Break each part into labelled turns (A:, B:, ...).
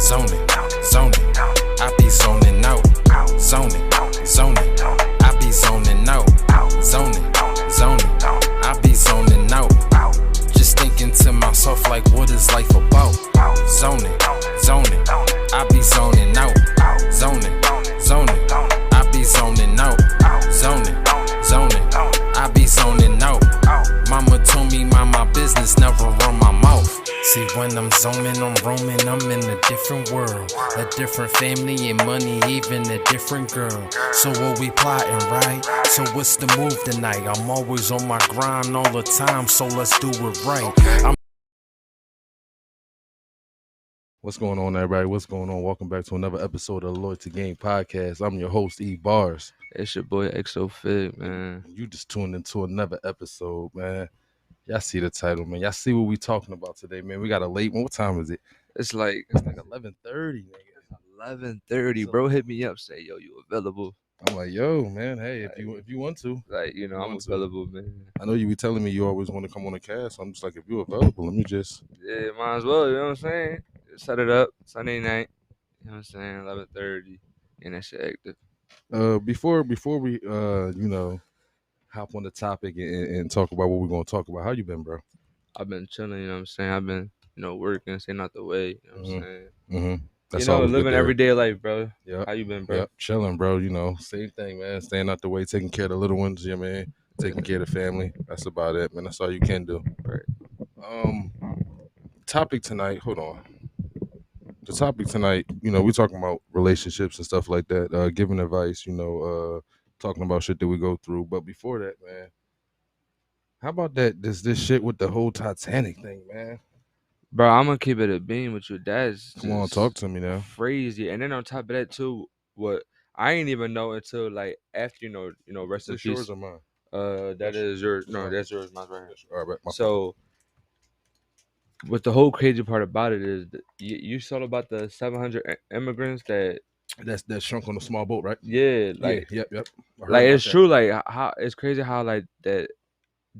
A: zoning, zoning. I be zoning out, zoning, zoning. I be zoning out, zoning, zoning. I be zoning out. Just thinking to myself like, what is life about? Zoning, zoning. I be zoning out, zoning, zoning. I be zoning out, zoning, zoning. I be zoning out. Mama told me mind my business, never run my mouth. See, when I'm zoning, I'm roaming, I'm in a different world, a different family and money, even a different girl. So what we plotting, right? So what's the move tonight? I'm always on my grind all the time, so let's do it right.
B: What's going on, everybody? What's going on? Welcome back to another episode of the Loyalty Game Podcast. I'm your host, E Bars.
C: It's your boy Xo.figg, man.
B: You just tuned into another episode, man. Y'all see the title, man. Y'all see what we talking about today, man. We got a late one. What time is it?
C: It's like
B: 11:30, nigga.
C: 11:30. Bro, hit me up, say, yo, you available?
B: I'm like, yo, man. Hey, if you want to,
C: Like, you know, I'm available, man.
B: I know you be telling me you always want to come on the cast. So I'm just like, if you available, let me just.
C: Yeah, might as well. You know what I'm saying? Set it up Sunday night. You know what I'm saying? 11:30, and that shit active.
B: Before we hop on the topic and talk about what we're gonna talk about. How you been, bro?
C: I've been chilling. You know what I'm saying? I've been, working, staying out the way. You know what I'm saying?
B: Mm-hmm. That's
C: Living everyday life, bro.
B: Yeah.
C: How you been, bro?
B: Yep, chilling, bro. Same thing, man. Staying out the way, taking care of the little ones, man. Taking care of the family. That's about it, man. That's all you can do.
C: Right.
B: Topic tonight. Hold on. The topic tonight, we're talking about relationships and stuff like that, giving advice, talking about shit that we go through. But before that, man, how about this shit with the whole Titanic thing, man?
C: Bro, I'm gonna keep it a beam with you. That's
B: Come on, talk to me now.
C: Crazy. And then on top of that too, what I ain't even know until like after rest in
B: Is
C: peace.
B: yours or mine?
C: That is yours. No, that's yours. Mine's right here.
B: All right,
C: So, what the whole crazy part about it is, you saw about the 700 immigrants that
B: shrunk on a small boat, right?
C: Yeah, like
B: yep.
C: Like it's true. Like how it's crazy how like that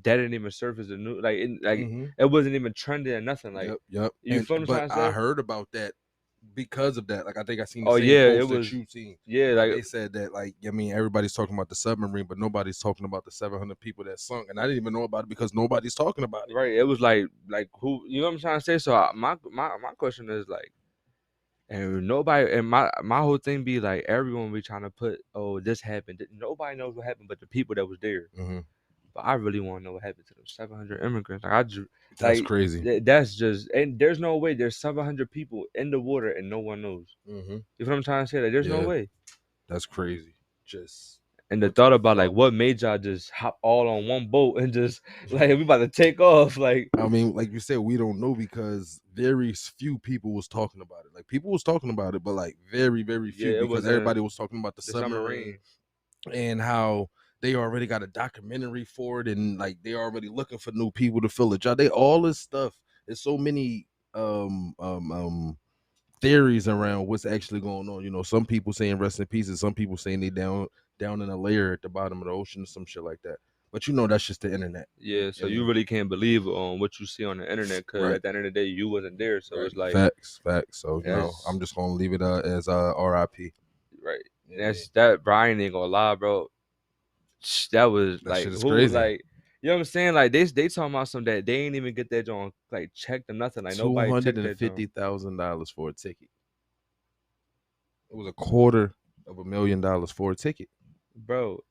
C: didn't even surface the news. Like it wasn't even trending or nothing. Like
B: yep.
C: You feel what I'm trying to say?
B: I heard about that because of that. Like I think I seen the
C: Oh
B: same
C: yeah,
B: post
C: it was.
B: That you've seen.
C: Yeah, like
B: they said that. Like everybody's talking about the submarine, but nobody's talking about the 700 people that sunk. And I didn't even know about it because nobody's talking about it.
C: Right. It was like who, you know what I'm trying to say? So my question is like, and nobody, and my whole thing be like, everyone be trying to put, oh, this happened. Nobody knows what happened but the people that was there.
B: Mm-hmm.
C: But I really want to know what happened to those 700 immigrants. Like
B: that's crazy.
C: That's just, and there's no way there's 700 people in the water and no one knows.
B: Mm-hmm.
C: You know what I'm trying to say? Like there's no way.
B: That's crazy.
C: And the thought about like what made y'all just hop all on one boat and just like we about to take off. Like
B: I mean, like you said, we don't know because very few people was talking about it. Like people was talking about it, but like very, very few because everybody was talking about the submarine and how they already got a documentary for it and like they already looking for new people to fill the job. They all this stuff. There's so many theories around what's actually going on. Some people saying rest in peace and some people saying they down in a layer at the bottom of the ocean or some shit like that. But that's just the internet.
C: Yeah, so you really can't believe on what you see on the internet because at the end of the day you wasn't there. So it's like
B: facts. So I'm just gonna leave it as RIP.
C: Right. That's that. Brian ain't gonna lie, bro. That was
B: that
C: like
B: shit is crazy.
C: Like, you know what I'm saying? Like they talking about some that they ain't even get that joint like checked or nothing. Like nobody
B: $250,000 for a ticket. It was $250,000 for a ticket,
C: bro.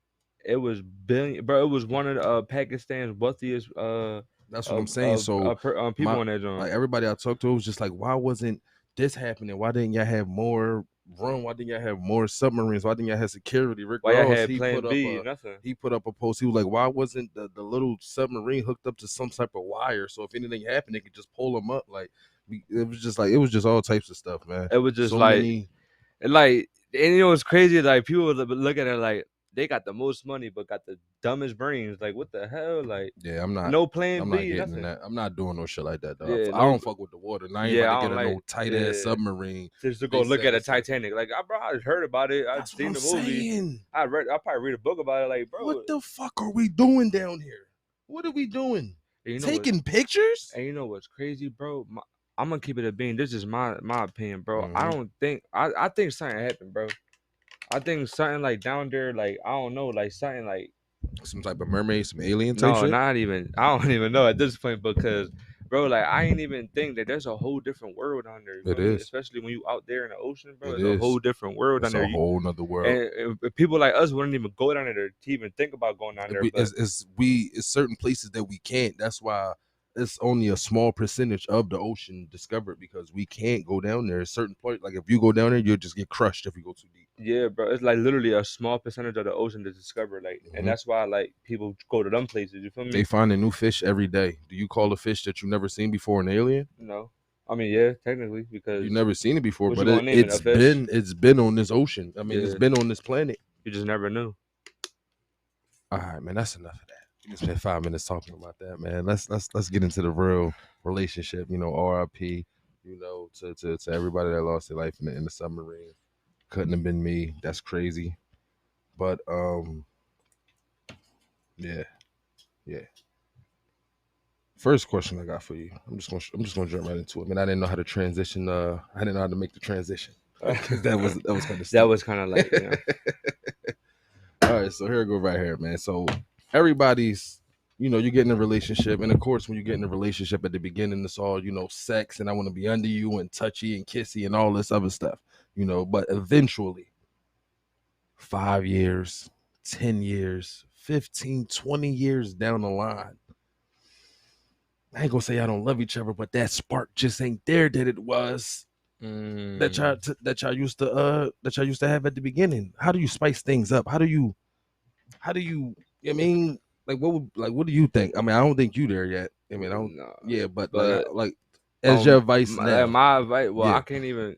C: It was billion, bro. It was one of the Pakistan's wealthiest.
B: That's what I'm saying. So
C: people on that joint,
B: like everybody I talked to was just like, why wasn't this happening? Why didn't y'all have more run? Why didn't y'all have more submarines? Why didn't y'all have security? Rick
C: Why
B: Ross,
C: had Plan B? Nothing.
B: He put up a post. He was like, why wasn't the little submarine hooked up to some type of wire? So if anything happened, they could just pull them up. Like it was just all types of stuff, man.
C: It was just
B: so
C: many... like, and it's crazy. Like people would look at it like they got the most money, but got the dumbest brains. Like what the hell? Like
B: I'm not.
C: No Plan
B: I'm
C: B.
B: not getting
C: nothing.
B: In that. I'm not doing no shit like that, though.
C: Yeah,
B: I don't fuck with the water. And I ain't about to get no tight ass submarine
C: just to go look at a Titanic. Like bro, I heard about it. I've seen the movie.
B: Saying.
C: I'll probably read a book about it. Like bro,
B: what the fuck are we doing down here? What are we doing? Taking pictures?
C: And you know what's crazy, bro? I'm gonna keep it a bean. This is my opinion, bro.
B: Mm-hmm.
C: I don't think I think something happened, bro. I think something like down there, like I don't know, like something like
B: some type of mermaid, some alien type
C: no,
B: shit.
C: not even. I don't even know at this point because, bro, like I ain't even think that there's a whole different world on there. You
B: It
C: feel me?
B: is.
C: Especially when you out there in the ocean, bro.
B: It
C: It's a
B: is.
C: whole different world
B: It's
C: down there.
B: a whole nother world.
C: And if people like us wouldn't even go down there to even think about going down there. But
B: it's certain places that we can't. That's why it's only a small percentage of the ocean discovered because we can't go down there. At certain point, like if you go down there, you'll just get crushed if you go too deep.
C: Yeah, bro, it's like literally a small percentage of the ocean to discover, like, and that's why like people go to them places. You feel me?
B: They find a new fish every day. Do you call a fish that you've never seen before an alien?
C: No, I mean yeah, technically because
B: You've never seen it before,
C: what
B: but
C: you gonna name it? A fish?
B: it's been on this ocean. I mean, it's
C: Yeah.
B: been on this planet.
C: You just never knew.
B: All right, man, that's enough of that. We just spent 5 minutes talking about that, man. Let's get into the real relationship. You know, RIP. You know, to everybody that lost their life in the submarine. Couldn't have been me. That's crazy. But yeah. First question I got for you. I'm just gonna jump right into it. Man, I didn't know how to transition. I didn't know how to make the transition. that was kind of
C: that was kind of like, you know.
B: All right, so here I go right here, man. So everybody's, you know, you get in a relationship, and of course, when you get in a relationship at the beginning, it's all, you know, sex, and I want to be under you, and touchy, and kissy, and all this other stuff, you know. But eventually, 5 years, 10 years, 15, 20 years down the line, I ain't gonna say I don't love each other, but that spark just ain't there that it was that y'all used to have at the beginning. How do you spice things up? How do you I mean, like what do you think? I mean, I don't think you there yet. I mean, I don't.
C: No,
B: yeah, but
C: but
B: like as your advice now.
C: my advice. Well,
B: Yeah.
C: I can't even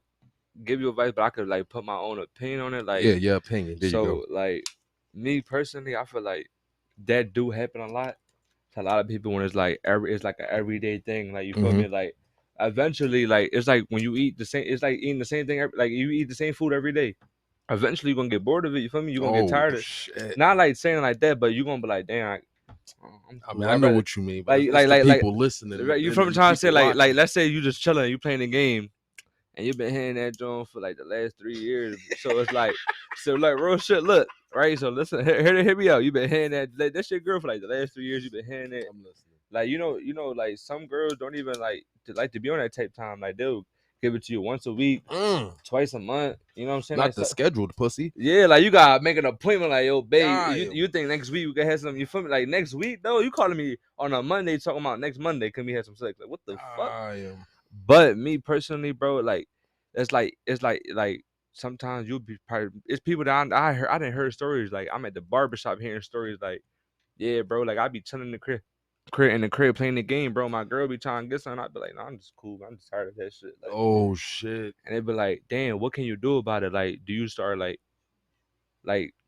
C: give you advice, but I could like put my own opinion on it. Like,
B: yeah, your opinion. There
C: so,
B: you go.
C: like, me personally, I feel like that do happen a lot to a lot of people when it's like it's like an everyday thing. Like, you feel me? Like, eventually, like it's like when you eat the same. It's like eating the same thing. Like you eat the same food every day. Eventually, you're gonna get bored of it. You feel me? You're gonna get tired of it.
B: Shit.
C: Not like saying like that, but you're gonna be like, damn.
B: I mean, I know what you mean, but
C: like
B: people listening.
C: Right, you from trying to say like let's say you just chilling, you playing the game, and you've been hearing that joint for like the last 3 years. So it's like, real shit. Look, right. So listen, hear me out. You've been hearing that's your girl for like the last 3 years. You've been hearing it.
B: I'm listening.
C: Like you know, like some girls don't even like to be on that type time. Like they'll give it to you once a week, twice a month. You know what I'm saying?
B: Not
C: like,
B: the scheduled pussy.
C: Yeah, like you gotta make an appointment. Like, yo, babe, you think next week we can have some? You feel me? Like next week, though, you calling me on a Monday talking about next Monday? Can we have some sex? Like, what the fuck? But me personally, bro, like it's like sometimes you'll be probably it's people that I didn't heard stories. Like I'm at the barbershop hearing stories. Like, yeah, bro, like I be chilling in the crib playing the game, bro. My girl be trying to get something. I'd be like, no, I'm just cool. I'm just tired of that shit. Like,
B: oh shit.
C: And they'd be like, damn, what can you do about it? Like, do you start like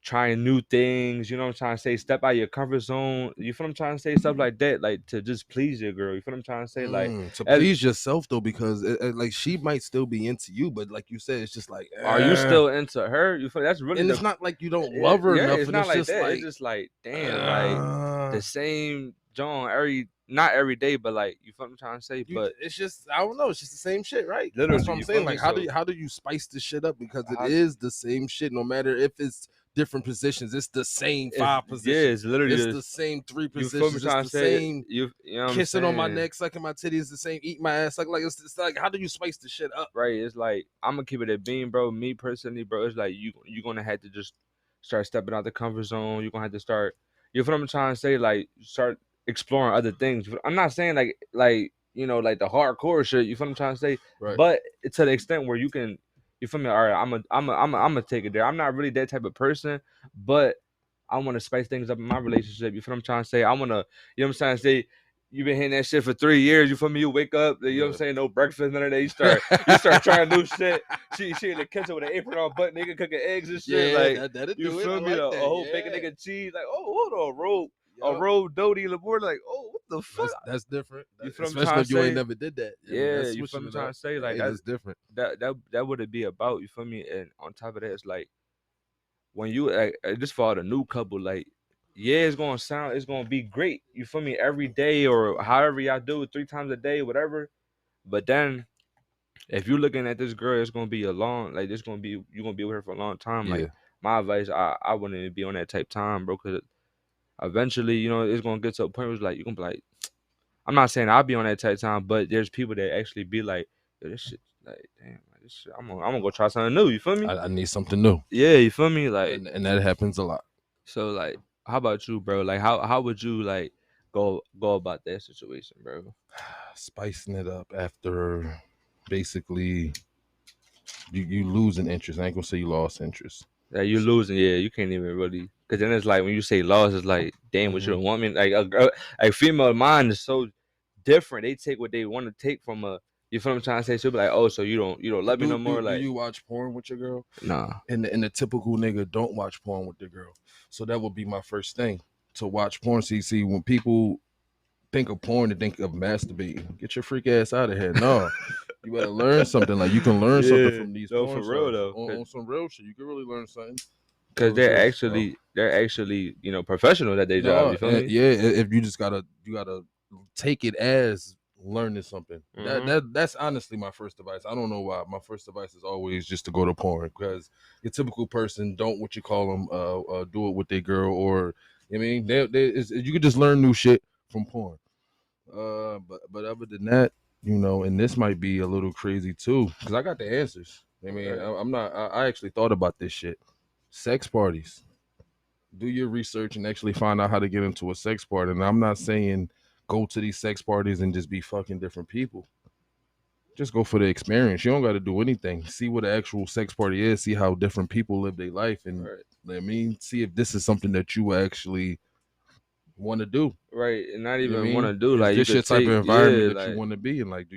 C: trying new things? You know what I'm trying to say? Step out of your comfort zone. You feel what I'm trying to say? Stuff like that, like to just please your girl. You feel what I'm trying to say? Like
B: to please yourself though, because like she might still be into you, but like you said, it's just like,
C: are you still into her? You feel that's really,
B: and it's not like you don't love her enough.
C: It's not like
B: just
C: that.
B: like,
C: it's just like, damn, like the same John not every day, but like you feel what I'm trying to say. But
B: it's just, I don't know, it's just the same shit, right?
C: Literally,
B: that's what I'm saying. Like, how do you spice this shit up? Because it is the same shit, no matter if it's different positions. It's the same 5 positions.
C: Yeah, it's literally
B: the same 3 positions. It's the same. You know what kissing on my neck, sucking my titties. The same. Eat my ass. Like it's like, how do you spice the shit up?
C: Right. It's like I'm gonna keep it a bean, bro. Me personally, bro. It's like you're gonna have to just start stepping out the comfort zone. You're gonna have to start. You feel what I'm trying to say? Like start exploring other things. I'm not saying like you know like the hardcore shit. You feel what I'm trying to say?
B: Right.
C: But to the extent where you can. You feel me? All right, I'm gonna take it there. I'm not really that type of person, but I want to spice things up in my relationship. You feel what I'm trying to say? I want to, you know what I'm trying to say? You've been hitting that shit for 3 years. You feel me? You wake up, you know what I'm saying? No breakfast, none of that. You start trying new shit. She in the kitchen with an apron on, butt nigga cooking eggs and shit.
B: Yeah,
C: like
B: that'll
C: you
B: do
C: feel
B: it.
C: me?
B: Like
C: a whole bacon nigga cheese. Like, oh, hold on, a rolled doty in the board. Like, oh, what the fuck?
B: That's different.
C: You feel
B: especially if you ain't never did that.
C: Yeah, you feel me? Trying to say like
B: that's different.
C: That would it be about? You feel me? And on top of that, it's like when you just for the new couple, like. Yeah, it's gonna be great. You feel me? Every day or however y'all do it, 3 times a day, whatever. But then if you're looking at this girl, it's gonna be a long, like this gonna be you're gonna be with her for a long time.
B: Yeah.
C: Like my advice, I wouldn't even be on that type time, bro, because eventually, you know, it's gonna get to a point where it's like you're gonna be like, I'm not saying I'll be on that type time, but there's people that actually be like, yo, this shit, like, damn, like, this shit, I'm gonna go try something new. You feel me?
B: I need something new.
C: Yeah, you feel me? Like,
B: and that happens a lot.
C: so like, how about you, bro? Like, how would you like go about that situation, bro?
B: Spicing it up after basically you losing interest. I ain't gonna say you lost interest.
C: Yeah, you losing. Yeah, you can't even really. Cause then it's like when you say lost, it's like, damn, what you don't want me? Like a girl, like female mind is so different. They take what they want to take from a. You feel what I'm trying to say? She'll be like, oh, so you don't love me no more? Like,
B: do you watch porn with your girl?
C: Nah.
B: And the typical nigga don't watch porn with their girl. So that would be my first thing, to watch porn. See, when people think of porn and think of masturbating, get your freak ass out of here. No. You better learn something. Like, you can learn something from these porn
C: for real
B: stars.
C: though.
B: On some real shit. You can really learn something.
C: Cause they're actually, you know, professional at their job. You feel me?
B: Yeah, if you just gotta take it as learning something. That's honestly my first advice. I don't know why. My first advice is always just to go to porn, because your typical person don't what you call them do it with their girl, or I mean, you could just learn new shit from porn. But other than that, you know, and this might be a little crazy too, because I got the answers. I mean, I'm not. I actually thought about this shit. Sex parties. Do your research and actually find out how to get into a sex party. And I'm not saying go to these sex parties and just be fucking different people. Just go for the experience. You don't got to do anything. See what an actual sex party is. See how different people live their life, and I mean, see if this is something that you actually want to do.
C: Right, and not even
B: you know
C: want to do.
B: Is
C: Like,
B: this your type of environment that
C: like,
B: you want to be in? Like,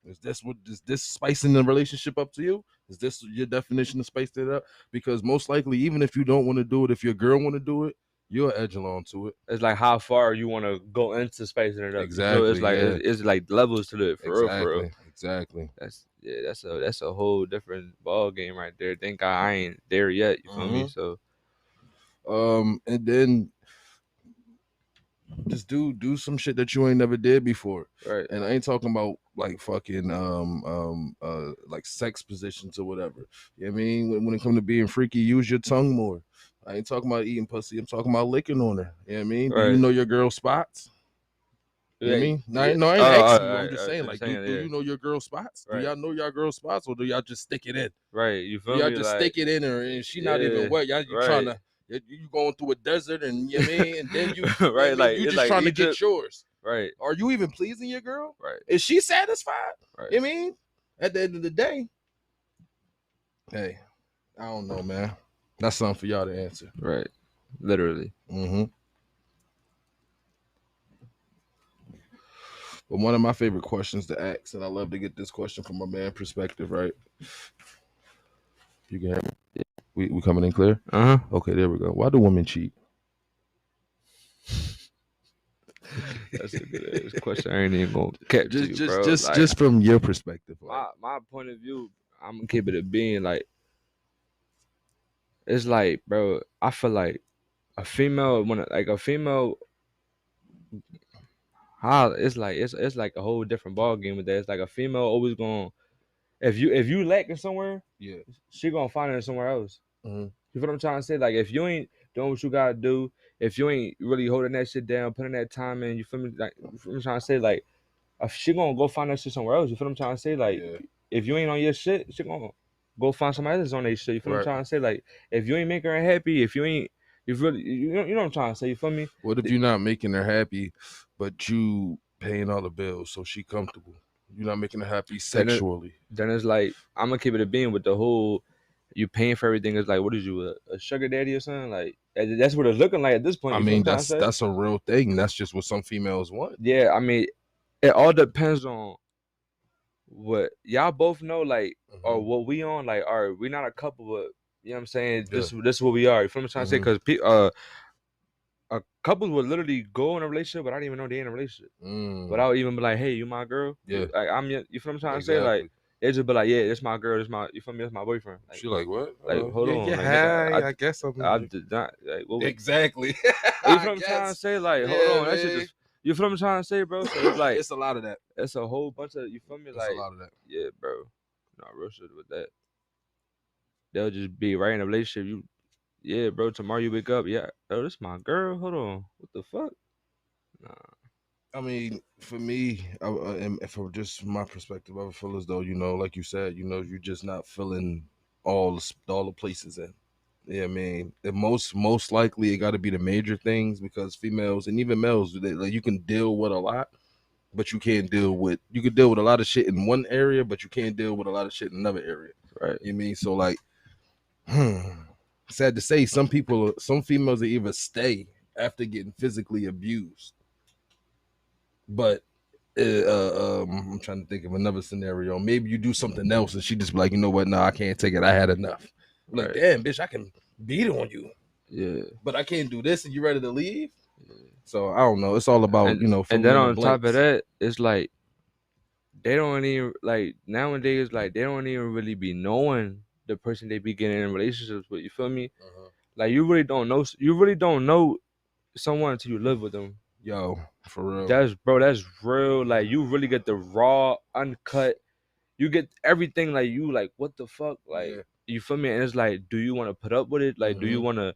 B: is this spicing the relationship up to you? Is this your definition of spicing it up? Because most likely, even if you don't want to do it, if your girl want to do it, you'll edge along to it.
C: It's like how far you want to go into spicing it up.
B: Exactly.
C: So it's like it's like levels to it for real.
B: Exactly.
C: That's a whole different ball game right there. Thank God I ain't there yet. You feel me? So,
B: and then just do some shit that you ain't never did before.
C: Right.
B: And I ain't talking about like fucking like sex positions or whatever. You know what I mean? When it comes to being freaky, use your tongue more. I ain't talking about eating pussy. I'm talking about licking on her. You know what I mean? Right. Do you know your girl's spots? You know what I mean? No, I ain't asking you. I'm just saying, like, do you know your girl's spots? Right. Do y'all know y'all girl's spots, or do y'all just stick it in?
C: Right. You feel
B: me?
C: Y'all
B: just stick it in her, and she not even wet. Y'all trying to. You going through a desert, and you know what I mean, and then you
C: right, like
B: you just
C: like
B: trying to get yours.
C: Right.
B: Are you even pleasing your girl?
C: Right.
B: Is she satisfied?
C: Right.
B: You know what I mean, at the end of the day, hey, I don't know, man. That's something for y'all to answer.
C: Right. Literally.
B: But one of my favorite questions to ask, and I love to get this question from a man perspective, right? You can hear me? Yeah. We coming in clear? Okay, there we go. Why do women cheat?
C: That's a good ass question. I ain't even gonna catch you, bro.
B: Just from your perspective.
C: My point of view, I'm gonna keep it a being. Like, it's like, bro, I feel like a female it's like a whole different ball game with that. It's like a female always gonna, if you lacking somewhere, she gonna find it somewhere else. You feel what I'm trying to say? Like, if you ain't doing what you gotta do, if you ain't really holding that shit down, putting that time in, you feel me? Like, you feel what I'm trying to say? Like, she gonna go find that shit somewhere else. You feel what I'm trying to say? Like, if you ain't on your shit, she gonna go find somebody else on their shit. You feel what I'm trying to say? Like, if you ain't making her happy, if you ain't, you know what I'm trying to say? You feel me?
B: What if you're not making her happy, but you paying all the bills, so she comfortable? You're not making her happy sexually.
C: Then it's like, I'm gonna keep it a being with the whole, you paying for everything. Is like, what is you, a sugar daddy or something? Like, that's what it's looking like at this point.
B: I mean, that's a real thing. That's just what some females want.
C: Yeah, I mean, it all depends on what y'all both know, like, or what we on. Like, all right, we not a couple, but you know what I'm saying? This is what we are. You feel what I'm trying to say? Because couples would literally go in a relationship, but I don't even know they in a relationship. But I would even be like, hey, you my girl?
B: Yeah.
C: Like, I'm your, you feel what I'm trying to say? Like, they just be like, yeah, this my girl, you feel me? That's my boyfriend. Like,
B: she like, what?
C: Like, hold on.
B: Yeah,
C: like,
B: I guess I'm.
C: I did not. Like,
B: exactly.
C: You feel what I'm trying to say? Like, hold on. That shit just, You feel what I'm trying to say, bro? So it's like
B: it's a lot of that.
C: It's a whole bunch of, you feel me?
B: It's
C: Like
B: a lot of that.
C: Yeah, bro. No real shit with that. They'll just be right in a relationship. Yeah, bro. Tomorrow you wake up, yeah, oh, this my girl. Hold on, what the fuck? Nah.
B: I mean, for me, and from just my perspective, I feel as though, like you said, you're just not feeling all the places in. Yeah, I mean, the most likely it got to be the major things, because females and even males, like, you can deal with a lot, but you can deal with a lot of shit in one area, but you can't deal with a lot of shit in another area.
C: Right.
B: You know what I mean? So like, sad to say, some females that even stay after getting physically abused. But I'm trying to think of another scenario. Maybe you do something else and she just be like, you know what? No, I can't take it. I had enough. I'm like, damn, bitch, I can beat on you.
C: Yeah.
B: But I can't do this and you ready to leave? Yeah. So I don't know. It's all about,
C: and then on top of that, it's like they don't even, like, nowadays, like, they don't even really be knowing the person they be getting in relationships with. You feel me? Uh-huh. Like, you really don't know someone until you live with them.
B: Yo, for real.
C: That's real. Like, you really get the raw, uncut. You get everything. Like, you like, what the fuck? Like, yeah. You feel me? And it's like, do you want to put up with it? Like, do you want to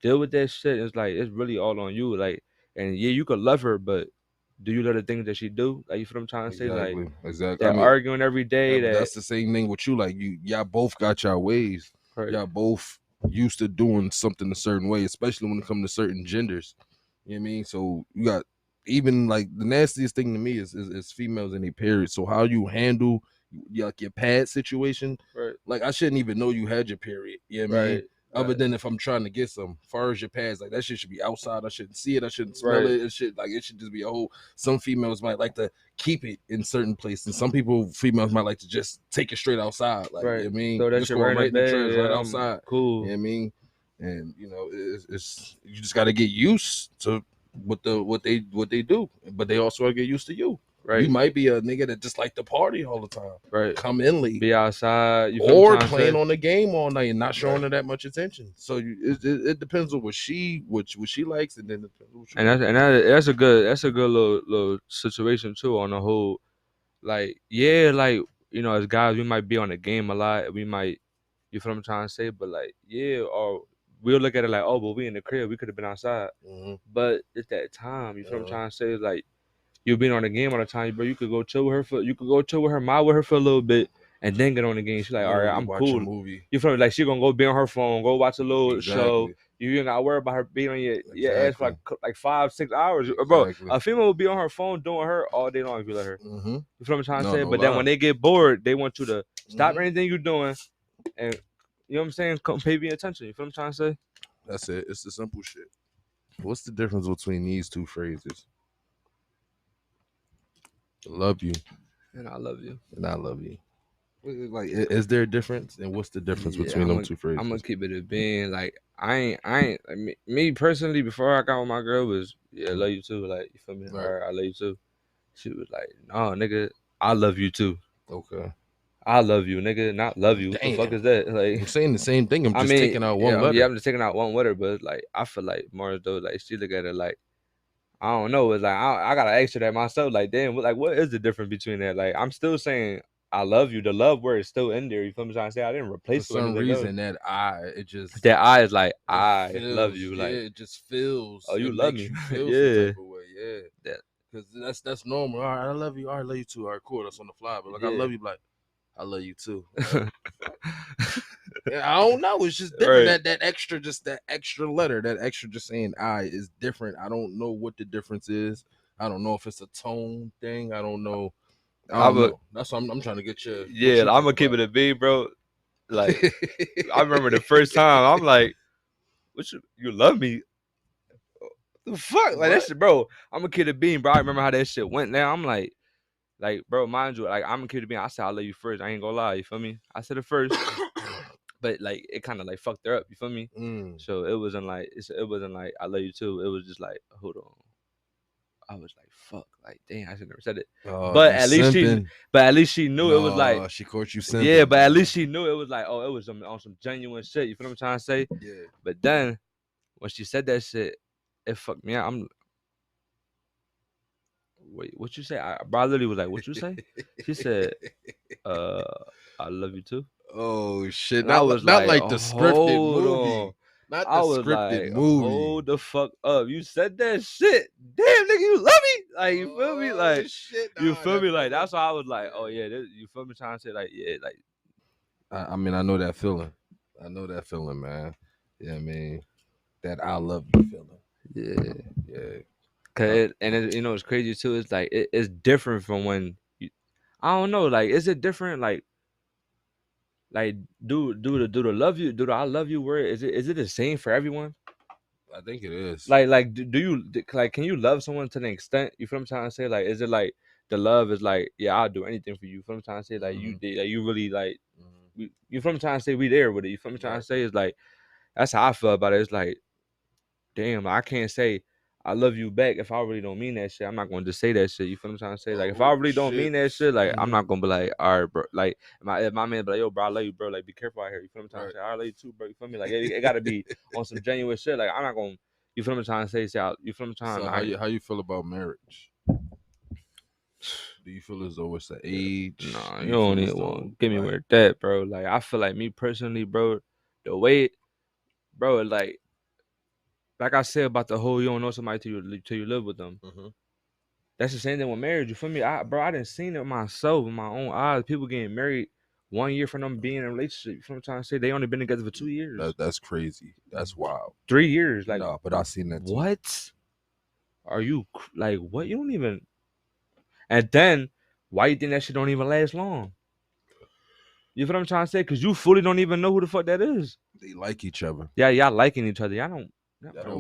C: deal with that shit? It's like, it's really all on you. Like, and yeah, you could love her, but do you love the things that she do? Like, you feel what I'm trying to say? Like,
B: exactly.
C: They're arguing every day.
B: That's the same thing with you. Like, y'all both got y'all ways. Right. Y'all both used to doing something a certain way, especially when it comes to certain genders. You know what I mean? So you got, even like, the nastiest thing to me is females in their period. So how you handle your pad situation? Right. Like, I shouldn't even know you had your period. You know what I mean? Other than if I'm trying to get some, far as your pads, like, that shit should be outside. I shouldn't see it. I shouldn't smell it. It should just be a whole. Some females might like to keep it in certain places. Some females might like to just take it straight outside. Like, you know what I mean?
C: So
B: just going right in the trash, right
C: I'm
B: outside.
C: Cool.
B: You know what I mean? And it's you just got to get used to what they do, but they also got to get used to you. Right. You might be a nigga that just like to party all the time. Right. Come in late.
C: Be outside.
B: Or playing on the game all night and not showing her that much attention. So it depends on what she likes, and then it depends on what
C: that's a good little situation too, on the whole. Like, yeah, like, as guys, we might be on the game a lot. We might, you feel what I'm trying to say? But like, yeah, or we'll look at it like, oh, but we in the crib, we could have been outside. But it's that time. You feel what I'm trying to say? Like, you been on the game all the time, bro. You could go chill with her mob with her for a little bit, and then get on the game. She's like, all right, I'm cool. A movie. You feel me? Like, she gonna go be on her phone, go watch a little show. You ain't gotta worry about her being on your ass for like 5-6 hours, bro. A female will be on her phone doing her all day long if you let her. You feel what I'm trying to say? But then when they get bored, they want you to stop anything you're doing, and you know what I'm saying? Come pay me attention. You feel what I'm trying to say?
B: That's it. It's the simple shit. What's the difference between these two phrases? Love you,
C: and I love you,
B: and I love you. Like, is there a difference? And what's the difference between them two phrases?
C: I'm gonna keep it a being. Like, I ain't like, me personally, before I got with my girl, was, yeah, I love you too. Like, you feel me? Right. Or I love you too. She was like, no, nigga, I love you too.
B: Okay.
C: I love you, nigga, not love you. What the fuck is that? Like,
B: I'm saying the same thing. I'm just taking out one letter.
C: Yeah, I'm just taking out one letter, but like, I feel like more as though, like, she look at it like, I don't know. It's like, I gotta ask her that myself. Like, damn, what is the difference between that? Like, I'm still saying I love you. The love word is still in there. You feel me? Trying to say I didn't replace it.
B: For some reason, that
C: I is like, I love you. Like,
B: it just feels.
C: Oh, you love me.
B: You feel some type of way. Yeah. Because that's normal. All right, I love you. All right, I love you too. All right, cool. That's on the fly. But like, I love you. Like, I love you too. I don't know. It's just different. Right. That extra letter, that extra just saying I is different. I don't know what the difference is. I don't know if it's a tone thing. I don't know. That's what I'm trying to get you.
C: Yeah, I'm gonna keep it a B, bro. Like, I remember the first time I'm like, "What you love me? What the fuck?" Like, that shit, bro. I'm gonna keep it a bean, bro. I remember how that shit went. Now I'm like, bro, mind you, like, I'm gonna keep it a bean. I said I love you first. I ain't gonna lie. You feel me? I said it first. But like, it kind of like fucked her up. You feel me? So it wasn't like I love you too. It was just like, hold on. I was like, fuck, like, damn, I should never said it. But at least she knew it was like,
B: she caught you simping.
C: Yeah, but at least she knew it was like, oh, it was on some genuine shit. You feel what I'm trying to say?
B: Yeah.
C: But then when she said that shit, it fucked me out. wait, what you say? Bro, I literally was like, what you say? She said, I love you too.
B: Oh shit!
C: And I was
B: Not
C: like,
B: like the scripted
C: hold
B: movie.
C: on.
B: Not
C: I
B: the
C: was
B: scripted
C: like,
B: movie.
C: hold the fuck up. You said that shit. Damn, nigga, you love me? Like, you feel me? Like,
B: shit,
C: you
B: nah,
C: feel me? Like,
B: feeling-
C: that's why I was like, oh yeah, you feel me? Trying to say like, yeah, like.
B: I mean, I know that feeling. I know that feeling, man. Yeah, I mean, that I love you feeling.
C: Yeah.
B: Yeah.
C: You know, it's crazy too. It's like it's different from when I don't know. Like, is it different? Like, do the love you, do the I love you word? Is it the same for everyone?
B: I think it is.
C: Like, do you like? Can you love someone to an extent? You feel what I'm trying to say? Like, is it like the love is like, yeah, I'll do anything for you. You feel what I'm trying to say? Like, you really like. You feel what I'm trying to say? We there with it. You feel what I'm trying to say? It's like that's how I feel about it. It's like, damn, I can't say I love you back if I really don't mean that shit. I'm not going to just say that shit. You feel what I'm trying to say? Like, if I really don't mean that shit, like, I'm not going to be like, all right, bro. Like, if my man be like, yo, bro, I love you, bro. Like, be careful out here. You feel what I'm trying to say? I love you too, bro. You feel me? Like, it got to be on some genuine shit. Like, I'm not going to, you feel what I'm trying to say? You feel what I'm trying
B: So
C: to say?
B: how you feel about marriage? Do you feel as though it's the age?
C: Nah,
B: Do
C: you don't even want to get me with that, bro. Like, I feel like me personally, bro, the way, bro, like I said about the whole you don't know somebody till you live with them. That's the same thing with marriage. You feel me? I didn't seen it myself with my own eyes. People getting married 1 year from them being in a relationship. You feel what I'm trying to say? They only been together for 2 years.
B: That's crazy. That's wild.
C: 3 years. Like,
B: no, but I seen that too.
C: What? Are you like what? You don't even. And then why you think that shit don't even last long? You feel what I'm trying to say? Because you fully don't even know who the fuck that is.
B: They like each other.
C: Yeah, y'all liking each other. Y'all
B: don't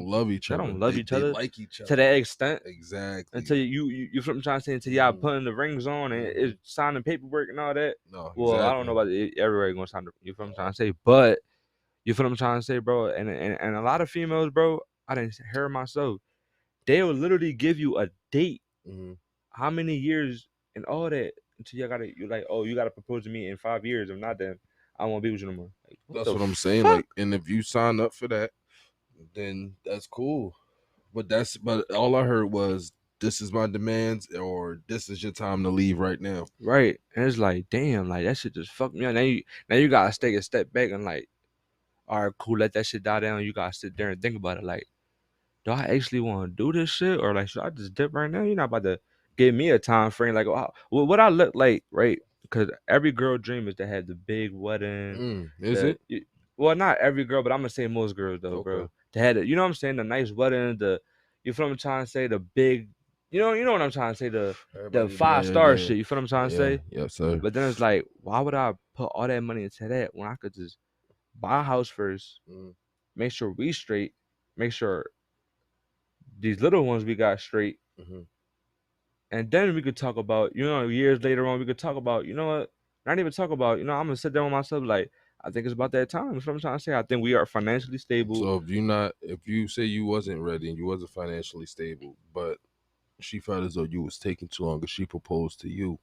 B: love each other.
C: Don't love each other.
B: They like each other
C: to that extent.
B: Exactly.
C: Until you feel what I'm trying to say. Until y'all putting the rings on and it's signing paperwork and all that.
B: No,
C: well,
B: exactly.
C: I don't know about it. Everybody gonna sign. You feel what I'm trying to say? But you feel what I'm trying to say, bro? And a lot of females, bro, I didn't hear myself. They'll literally give you a date. How many years and all that until you're like, oh, you gotta propose to me in 5 years. If not, then I won't be with you no more. Like,
B: that's what I'm saying. Like, and if you sign up for that, then that's cool. But all I heard was this is my demands or this is your time to leave right now.
C: Right. And it's like, damn, like that shit just fucked me up. Now you gotta take a step back and like, all right, cool, let that shit die down. You gotta sit there and think about it. Like, do I actually want to do this shit? Or like, should I just dip right now? You're not about to give me a time frame. Like, what I look like, right? Because every girl dream is to have the big wedding.
B: Is it?
C: Well, not every girl, but I'm gonna say most girls though, bro. To have it, you know what I'm saying? The nice wedding, you feel what I'm trying to say? The big, you know what I'm trying to say? The 5-star shit. You feel what I'm trying to say?
B: Yes, sir.
C: But then it's like, why would I put all that money into that when I could just buy a house first, make sure we straight, make sure these little ones we got straight, and then we could talk about, years later on, we could talk about, you know what? Not even talk about, I'm gonna sit down with myself like, I think it's about that time. That's what I'm trying to say. I think we are financially stable.
B: So if you say you wasn't ready and you wasn't financially stable, but she felt as though you was taking too long and she proposed to you.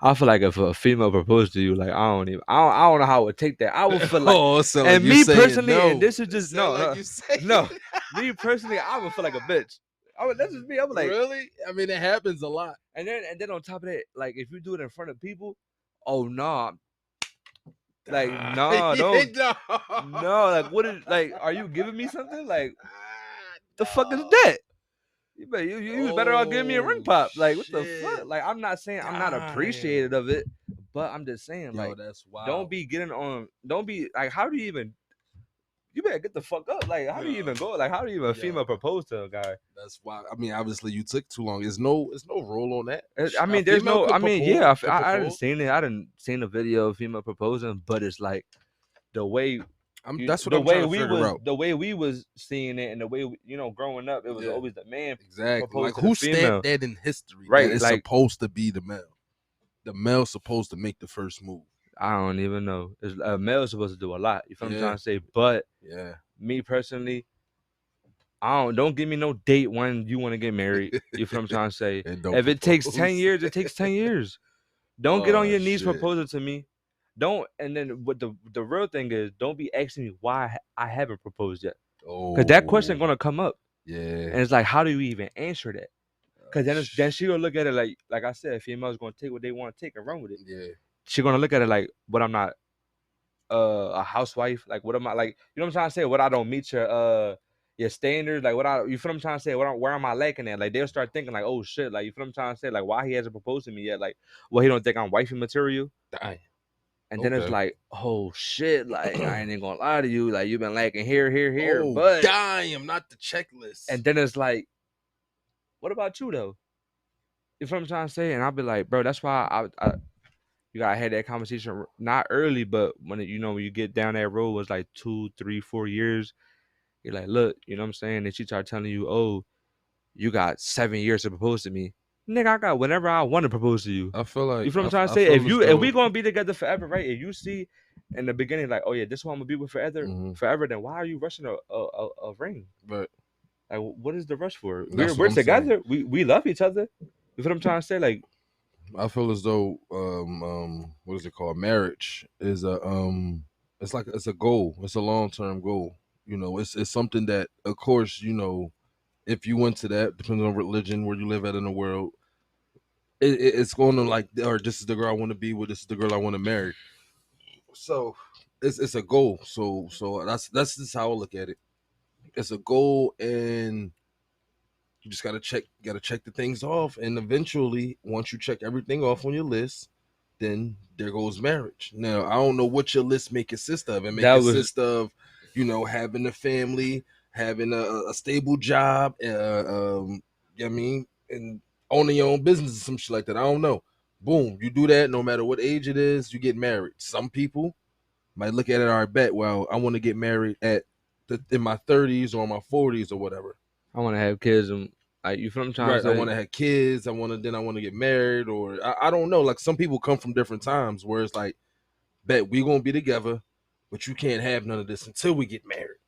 C: I feel like if a female proposed to you, like I don't know how I would take that. I would feel like, and me personally, and this is just no. Me personally, I would feel like a bitch. That's just me. I'm like,
B: really? I mean, it happens a lot.
C: And then on top of that, like if you do it in front of people, oh no, like no, don't, no, like what is, like, are you giving me something? Like, the fuck is that? You was better off giving me a ring pop. Like, what the fuck? Like, I'm not saying I'm not appreciative of it, but I'm just saying, like,
B: that's wild.
C: Don't be like, how do you even? You better get the fuck up. Like, how do you even go? Like, how do you even female propose to a guy?
B: That's why. I mean, obviously, you took too long. There's no rule on that.
C: I mean, there's no. I mean, yeah, I didn't seen it. I didn't seen a video of female proposing, but it's like the way.
B: That's what I'm trying to figure out.
C: The way we was seeing it, and the way growing up, it was always the man.
B: Exactly. Like, who stamped that in history?
C: Right.
B: It's like, supposed to be the male. The male's supposed to make the first move.
C: I don't even know. A male's supposed to do a lot. You feel what I'm trying to say? But me personally, don't give me no date when you want to get married. You feel what I'm trying to say? If it takes 10 years, it takes 10 years. Don't get on your knees proposing to me. Don't. And then what the real thing is, don't be asking me why I haven't proposed yet. Because that question gonna come up.
B: Yeah.
C: And it's like, how do you even answer that? Cause then she gonna look at it like I said, females gonna take what they want to take and run with it.
B: Yeah.
C: She gonna look at it like, what, I'm not a housewife. Like, what am I, like? You know what I'm trying to say? What, I don't meet your standards. Like, what, you feel what I'm trying to say? Where am I lacking at? Like, they'll start thinking like, oh shit. Like, you feel what I'm trying to say? Like, why he hasn't proposed to me yet? Like, well, he don't think I'm wifey material.
B: Dang.
C: And then it's like, oh shit, like, I ain't gonna lie to you, like, you've been lacking here,
B: Oh,
C: but
B: damn, not the checklist.
C: And then it's like, what about you though? You feel what I'm trying to say? And I'll be like, bro, that's why you gotta have that conversation not early, but when when you get down that road, it's like 2, 3, 4 years. You're like, look, you know what I'm saying? And she start telling you, oh, you got 7 years to propose to me. Nigga, I got whenever I want to propose to you.
B: I feel like,
C: you feel what I'm trying to say? If we gonna be together forever, right? If you see in the beginning, like, oh yeah, this is who I'm gonna be with forever, then why are you rushing a ring?
B: Right.
C: Like, what is the rush for? We're together. We love each other. You feel what I'm trying to say? Like,
B: I feel as though what is it called? Marriage is it's a goal. It's a long-term goal. You know, it's something that, of course, you know, if you went to that, depending on religion, where you live at in the world, it's going to like, or this is the girl I want to be with, this is the girl I want to marry. So it's a goal. So that's just how I look at it. It's a goal, and you just gotta check the things off, and eventually, once you check everything off on your list, then there goes marriage. Now, I don't know what your list may consist of. It may consist of, you know, having a family, having a stable job, I mean, and owning your own business or some shit like that. I don't know. Boom, you do that. No matter what age it is, you get married. Some people might look at it, all right, bet, well, I want to get married in my 30s or my 40s or whatever.
C: I want to have kids, and like, you feel what I'm trying to say?
B: I want to have kids. I want to get married, or I don't know. Like, some people come from different times where it's like, bet we gonna be together, but you can't have none of this until we get married.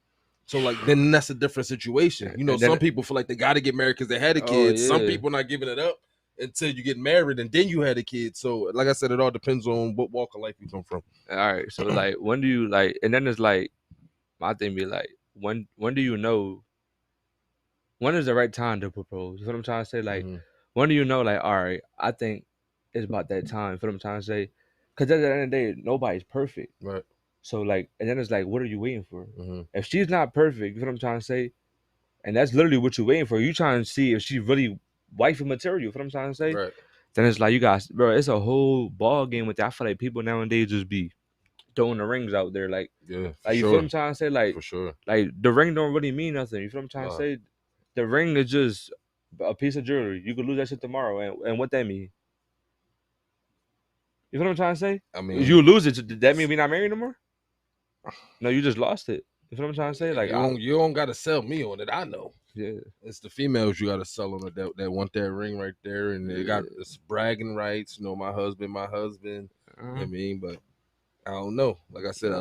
B: So like, then that's a different situation. You know, some people feel like they got to get married because they had a kid. Yeah. Some people not giving it up until you get married and then you had a kid. So like I said, it all depends on what walk of life you come from.
C: All right. So like, when do you like? And then it's like, my thing be like, when do you know? When is the right time to propose? You know what I'm trying to say? Like, when do you know? Like, all right, I think it's about that time. You know what I'm trying to say? Because at the end of the day, nobody's perfect.
B: Right.
C: So like, and then it's like, what are you waiting for? If she's not perfect, you know what I'm trying to say? And that's literally what you're waiting for. You trying to see if she's really wifey material. You know what I'm trying to say?
B: Right.
C: Then it's like, you guys, bro, it's a whole ball game with that. I feel like people nowadays just be throwing the rings out there. Like,
B: yeah,
C: like, you feel what I'm trying to say? Like,
B: for sure.
C: Like, the ring don't really mean nothing. You feel what I'm trying to say? The ring is just a piece of jewelry. You could lose that shit tomorrow. And what that mean? You feel what I'm trying to say?
B: I mean,
C: you lose it. Did that mean we not married no more? No, you just lost it. You feel what I'm trying to say? Like,
B: you don't gotta sell me on it. I know.
C: Yeah,
B: it's the females you gotta sell on it that want that ring right there, and they got this bragging rights. You know, my husband. You know what I mean, but I don't know. Like I said,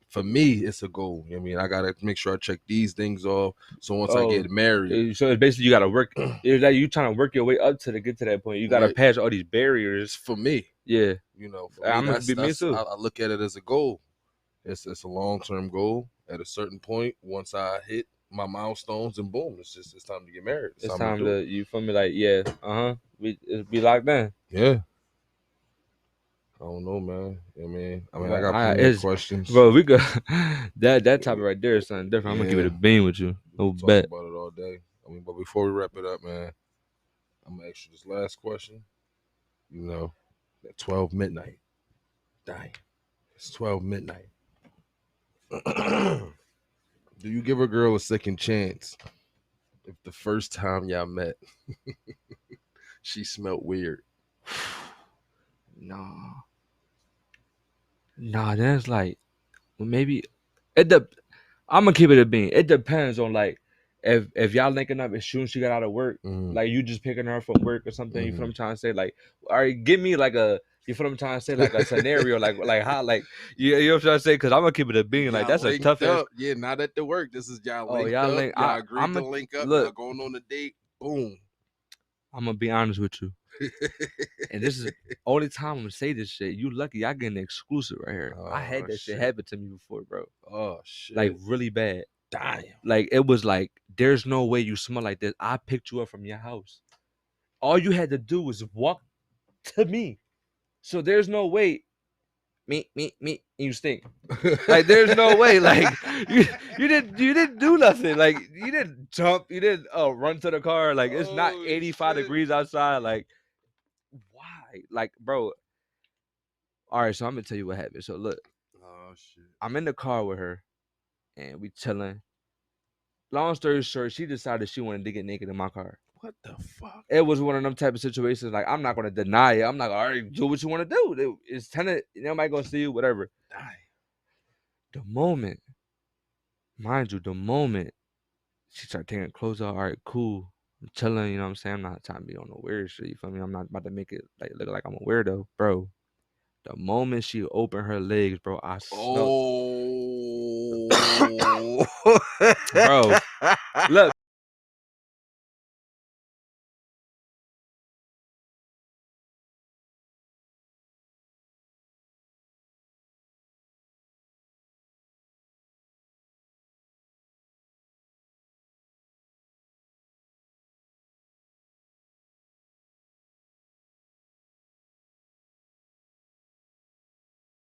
B: for me, it's a goal. You know what I mean, I gotta make sure I check these things off. So once I get married,
C: so it's basically you gotta work. It's like you trying to work your way up to get to that point. You gotta pass all these barriers.
B: For me,
C: yeah,
B: you know, for me, me too. I look at it as a goal. It's a long-term goal. At a certain point, once I hit my milestones, and boom, it's time to get married.
C: It's time to you feel me? Like, yeah, be locked in.
B: Yeah. I don't know, man. I mean, I got plenty of questions,
C: bro. We could that topic right there is something different. I'm gonna give it a bean with you. No bet
B: about it all day. I mean, but before we wrap it up, man, I'm gonna ask you this last question. You know, at 12 midnight. Dang, it's 12 midnight. Do you give a girl a second chance if the first time y'all met she smelled weird?
C: Nah, that's like, maybe I'm gonna keep it a bean. It depends on like if y'all linking up as soon as she got out of work, like you just picking her up from work or something. You feel what I'm trying to say? Like, all right, give me like a. You feel what I'm trying to say? Like a scenario, like how, like, you know what I'm trying to say? Because I'm gonna keep it a bean. Like, that's a tough.
B: Yeah, not at the work. This is y'all linked up. Y'all agreed to link up. Y'all going on a date. Boom.
C: I'm gonna be honest with you, and this is the only time I'm gonna say this shit. You lucky I get an exclusive right here. I had that shit happen to me before, bro.
B: Oh shit.
C: Like, really bad.
B: Damn.
C: Like, it was like, there's no way you smell like this. I picked you up from your house. all you had to do was walk to me. So there's no way. Me, and you stink. Like there's no way. Like you didn't do nothing. Like you didn't jump. You didn't run to the car. Like it's not 85 degrees outside. Like why? Like bro. All right, so I'm gonna tell you what happened. So look,
B: oh shit,
C: I'm in the car with her, and we chilling. Long story short, she decided she wanted to get naked in my car.
B: What the fuck?
C: It was one of them type of situations. Like I'm not gonna deny it. I'm not gonna, all right, do what you want to do. It's tenant. Nobody gonna see you. Whatever. The moment, mind you, the moment she started taking clothes off. All right, cool. I'm chilling. You know what I'm saying? I'm not trying to be on no weird shit. You feel me? I'm not about to make it like look like I'm a weirdo, bro. The moment she opened her legs, bro, I smelled.
B: Oh,
C: Bro, look,